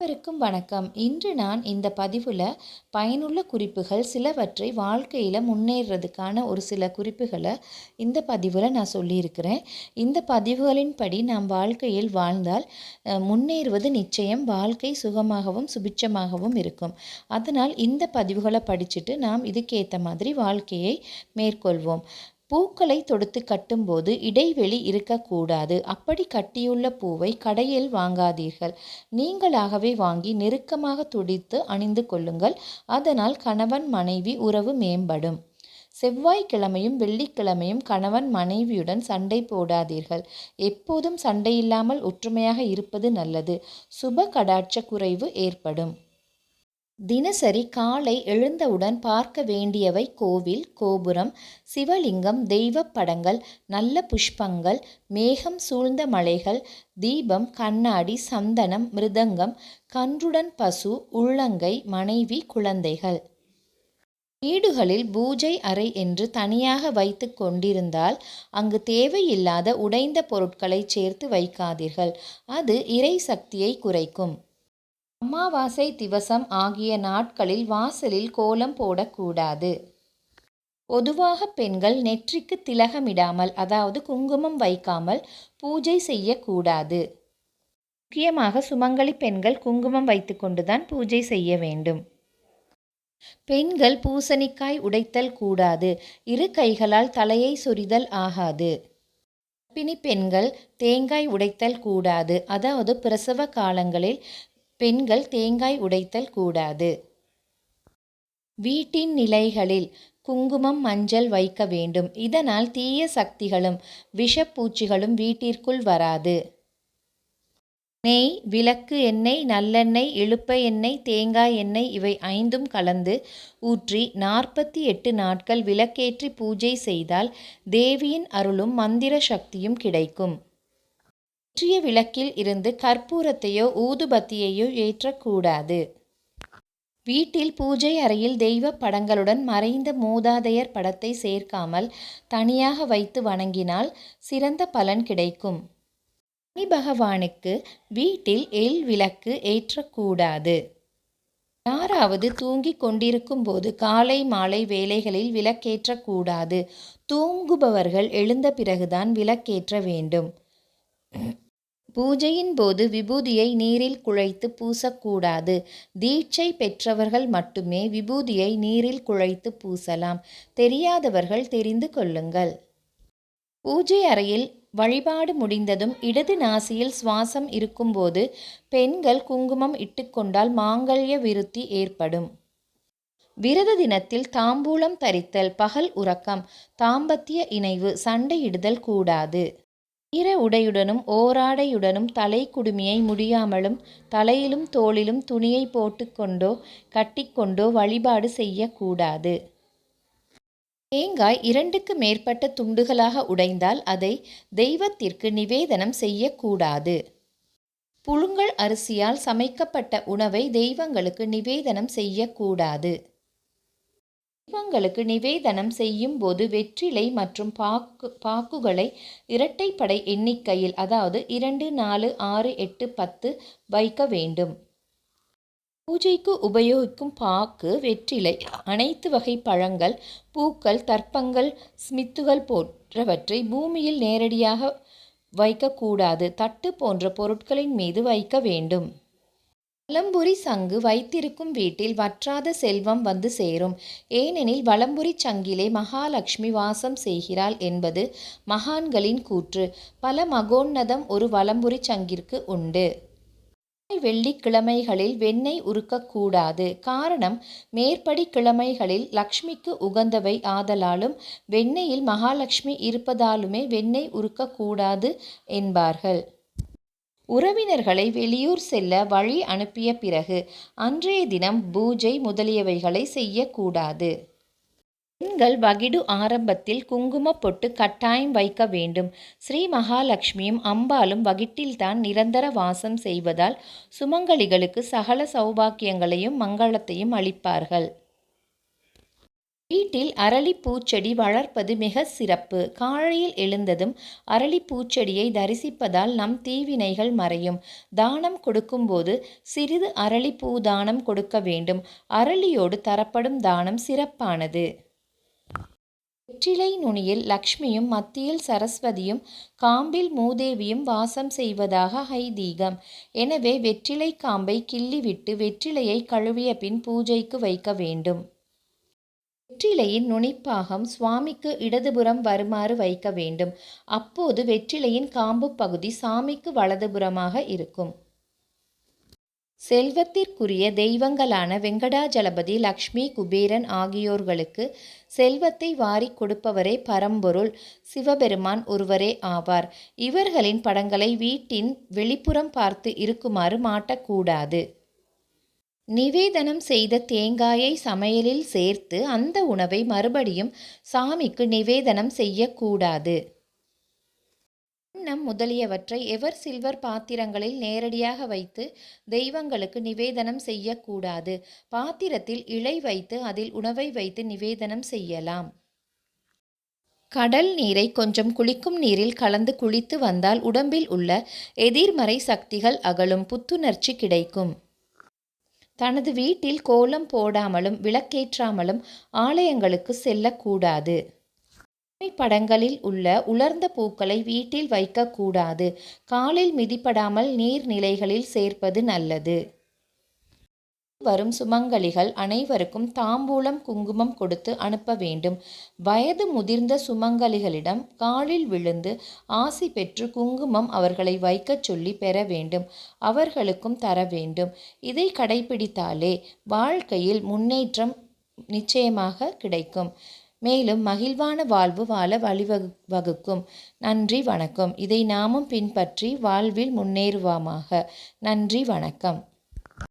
அனைவருக்கும் வணக்கம். இன்று நான் இந்த பதிவில் பயனுள்ள குறிப்புகள் சிலவற்றை வாழ்க்கையில் முன்னேறதுக்கான ஒரு சில குறிப்புகளை இந்த பதிவில் நான் சொல்லியிருக்கிறேன். இந்த பதிவுகளின்படி நாம் வாழ்க்கையில் வாழ்ந்தால் முன்னேறுவது நிச்சயம். வாழ்க்கை சுகமாகவும் சுபிட்சமாகவும் இருக்கும். அதனால் இந்த பதிவுகளை படிச்சுட்டு நாம் இதுக்கேற்ற மாதிரி வாழ்க்கையை மேற்கொள்வோம். பூக்களை தொடுத்து கட்டும்போது இடைவெளி இருக்கக்கூடாது. அப்படி கட்டியுள்ள பூவை கடையில் வாங்காதீர்கள். நீங்களாகவே வாங்கி நெருக்கமாக துடித்து அணிந்து கொள்ளுங்கள். அதனால் கணவன் மனைவி உறவு மேம்படும். செவ்வாய்க்கிழமையும் வெள்ளிக்கிழமையும் கணவன் மனைவியுடன் சண்டை போடாதீர்கள். எப்போதும் சண்டையில்லாமல் ஒற்றுமையாக இருப்பது நல்லது. சுப கடாட்ச குறைவு ஏற்படும். தினசரி காலை எழுந்தவுடன் பார்க்க வேண்டியவை கோவில், கோபுரம், சிவலிங்கம், தெய்வப் படங்கள், நல்ல புஷ்பங்கள், மேகம் சூழ்ந்த மலைகள், தீபம், கண்ணாடி, சந்தனம், மிருதங்கம், கன்றுடன் பசு, உள்ளங்கை, மனைவி, குழந்தைகள். வீடுகளில் பூஜை அறை என்று தனியாக வைத்து கொண்டிருந்தால் அங்கு தேவையில்லாத உடைந்த பொருட்களை சேர்த்து வைக்காதீர்கள். அது இறை சக்தியை குறைக்கும். அமாவாசை திவசம் ஆகிய நாட்களில் வாசலில் கோலம் போடக்கூடாது. பொதுவாக பெண்கள் நெற்றிக்கு திலகமிடாமல், அதாவது குங்குமம் வைக்காமல் பூஜை செய்யக்கூடாது. முக்கியமாக சுமங்கலி பெண்கள் குங்குமம் வைத்து கொண்டுதான் பூஜை செய்ய வேண்டும். பெண்கள் பூசணிக்காய் உடைத்தல் கூடாது. இரு கைகளால் தலையை சொரிதல் ஆகாது. கர்ப்பிணி பெண்கள் தேங்காய் உடைத்தல் கூடாது. அதாவது பிரசவ காலங்களில் பெண்கள் தேங்காய் உடைத்தல் கூடாது. வீட்டின் நிலைகளில் குங்குமம், மஞ்சள் வைக்க வேண்டும். இதனால் தீய சக்திகளும் விஷப்பூச்சிகளும் வீட்டிற்குள் வராது. நெய், விளக்கு எண்ணெய், நல்லெண்ணெய், இழுப்ப எண்ணெய், தேங்காய் எண்ணெய் இவை 5ம் கலந்து ஊற்றி 48 நாட்கள் விளக்கேற்றி பூஜை செய்தால் தேவியின் அருளும் மந்திர சக்தியும் கிடைக்கும். ஏற்றிய விளக்கில் இருந்து கற்பூரத்தையோ ஊதுபத்தியையோ ஏற்றக்கூடாது. வீட்டில் பூஜை அறையில் தெய்வ படங்களுடன் மறைந்த மூதாதையர் படத்தை சேர்க்காமல் தனியாக வைத்து வணங்கினால் சிறந்த பலன் கிடைக்கும். சனி பகவானுக்கு வீட்டில் எள் விளக்கு ஏற்றக்கூடாது. யாராவது தூங்கிக் கொண்டிருக்கும் போது காலை மாலை வேளைகளில் விளக்கேற்றக்கூடாது. தூங்குபவர்கள் எழுந்த பிறகுதான் விளக்கேற்ற வேண்டும். பூஜையின் போது விபூதியை நீரில் குழைத்து பூசக்கூடாது. தீட்சை பெற்றவர்கள் மட்டுமே விபூதியை நீரில் குழைத்து பூசலாம். தெரியாதவர்கள் தெரிந்து கொள்ளுங்கள். பூஜை அறையில் வழிபாடு முடிந்ததும் இடது நாசியில் சுவாசம் இருக்கும்போது பெண்கள் குங்குமம் இட்டுக்கொண்டால் மாங்கல்ய விருத்தி ஏற்படும். விரத தினத்தில் தாம்பூலம் தரித்தல், பகல் உறக்கம், தாம்பத்திய இணைவு, சண்டையிடுதல் கூடாது. ஈர உடையுடனும் ஓராடையுடனும் தலை குடுமியை முடியாமலும் தலையிலும் தோளிலும் துணியை போட்டுக்கொண்டோ கட்டிக்கொண்டோ வழிபாடு செய்யக்கூடாது. தேங்காய் 2க்கு மேற்பட்ட துண்டுகளாக உடைந்தால் அதை தெய்வத்திற்கு நிவேதனம் செய்யக்கூடாது. புழுங்கல் அரிசியால் சமைக்கப்பட்ட உணவை தெய்வங்களுக்கு நிவேதனம் செய்யக்கூடாது. தெய்வங்களுக்கு நிவேதனம் செய்யும் போது வெற்றிலை மற்றும் பாக்குகளை இரட்டைப்படை எண்ணிக்கையில், அதாவது 2, 4, 6, 8, 10 வைக்க வேண்டும். பூஜைக்கு உபயோகிக்கும் பாக்கு, வெற்றிலை, அனைத்து வகை பழங்கள், பூக்கள், தர்ப்பங்கள், ஸ்மித்துகள் போன்றவற்றை பூமியில் நேரடியாக வைக்கக்கூடாது. தட்டு போன்ற பொருட்களின் மீது வைக்க வேண்டும். வலம்புரி சங்கு வைத்திருக்கும் வீட்டில் வற்றாத செல்வம் வந்து சேரும். ஏனெனில் வலம்புரி சங்கிலே மகாலட்சுமி வாசம் செய்கிறாள் என்பது மகான்களின் கூற்று. பல மகோன்னதம் ஒரு வலம்புரி சங்கிற்கு உண்டு. வெள்ளிக்கிழமைகளில் வெண்ணெய் உருக்கக்கூடாது. காரணம், மேற்படி கிழமைகளில் லக்ஷ்மிக்கு உகந்தவை ஆதலாலும் வெண்ணெயில் மகாலட்சுமி இருப்பதாலுமே வெண்ணெய் உருக்கக்கூடாது என்பார்கள். உறவினர்களை வெளியூர் செல்ல வழி அனுப்பிய பிறகு அன்றைய தினம் பூஜை முதலியவைகளை செய்யக்கூடாது. பெண்கள் வகிடு ஆரம்பத்தில் குங்கும பொட்டு கட்டாயம் வைக்க வேண்டும். ஸ்ரீ மகாலட்சுமியும் அம்பாலும் வகிட்டில்தான் நிரந்தர வாசம் செய்வதால் சுமங்கலிகளுக்கு சகல சௌபாக்கியங்களையும் மங்களத்தையும் அளிப்பார்கள். வீட்டில் அரளிப்பூச்செடி வளர்ப்பது மிக சிறப்பு. காலையில் எழுந்ததும் அரளிப்பூச்செடியை தரிசிப்பதால் நம் தீவினைகள் மறையும். தானம் கொடுக்கும்போது சிறிது அரளிப்பூ தானம் கொடுக்க வேண்டும். அரளியோடு தரப்படும் தானம் சிறப்பானது. வெற்றிலை நுனியில் லக்ஷ்மியும் மத்தியில் சரஸ்வதியும் காம்பில் மூதேவியும் வாசம் செய்வதாக ஐதீகம். எனவே வெற்றிலை காம்பை கிள்ளிவிட்டு வெற்றிலையை கழுவிய பின் பூஜைக்கு வைக்க வேண்டும். வெற்றிலையின் நுனிப்பாகம் சுவாமிக்கு இடதுபுறம் வருமாறு வைக்க வேண்டும். அப்போது வெற்றிலையின் காம்பு பகுதி சாமிக்கு வலதுபுறமாக இருக்கும். செல்வத்திற்குரிய தெய்வங்களான வெங்கடாஜலபதி, லக்ஷ்மி, குபேரன் ஆகியோர்களுக்கு செல்வத்தை வாரிக் கொடுப்பவரே பரம்பொருள் சிவபெருமான் ஒருவரே ஆவார். இவர்களின் படங்களை வீட்டின் வெளிப்புறம் பார்த்து இருக்குமாறு மாட்டக்கூடாது. நிவேதனம் செய்த தேங்காயை சமையலில் சேர்த்து அந்த உணவை மறுபடியும் சாமிக்கு நிவேதனம் செய்யக்கூடாது. அன்னம் முதலியவற்றை எவர் சில்வர் பாத்திரங்களில் நேரடியாக வைத்து தெய்வங்களுக்கு நிவேதனம் செய்யக்கூடாது. பாத்திரத்தில் இலை வைத்து அதில் உணவை வைத்து நிவேதனம் செய்யலாம். கடல் நீரை கொஞ்சம் குளிக்கும் நீரில் கலந்து குளித்து வந்தால் உடம்பில் உள்ள எதிர்மறை சக்திகள் அகலும், புத்துணர்ச்சி கிடைக்கும். தனது வீட்டில் கோலம் போடாமலும் விளக்கேற்றாமலும் ஆலயங்களுக்கு செல்லக்கூடாது. படங்களில் உள்ள உலர்ந்த பூக்களை வீட்டில் வைக்கக்கூடாது. காலில் மிதிப்படாமல் நீர்நிலைகளில் சேர்ப்பது நல்லது. வரும் சுமங்கலிகள் அனைவருக்கும் தாம்பூலம், குங்குமம் கொடுத்து அனுப்ப வேண்டும். வயது முதிர்ந்த சுமங்கலிகளிடம் காலில் விழுந்து ஆசி பெற்று குங்குமம் அவர்களை வைக்கச் சொல்லி பெற வேண்டும். அவர்களுக்கும் தர வேண்டும். இதை கடைபிடித்தாலே வாழ்க்கையில் முன்னேற்றம் நிச்சயமாக கிடைக்கும். மேலும் மகிழ்வான வாழ்வு வாழ வழிவகுக்கும். நன்றி, வணக்கம். இதை நாமும் பின்பற்றி வாழ்வில் முன்னேறுவோமாக. நன்றி, வணக்கம்.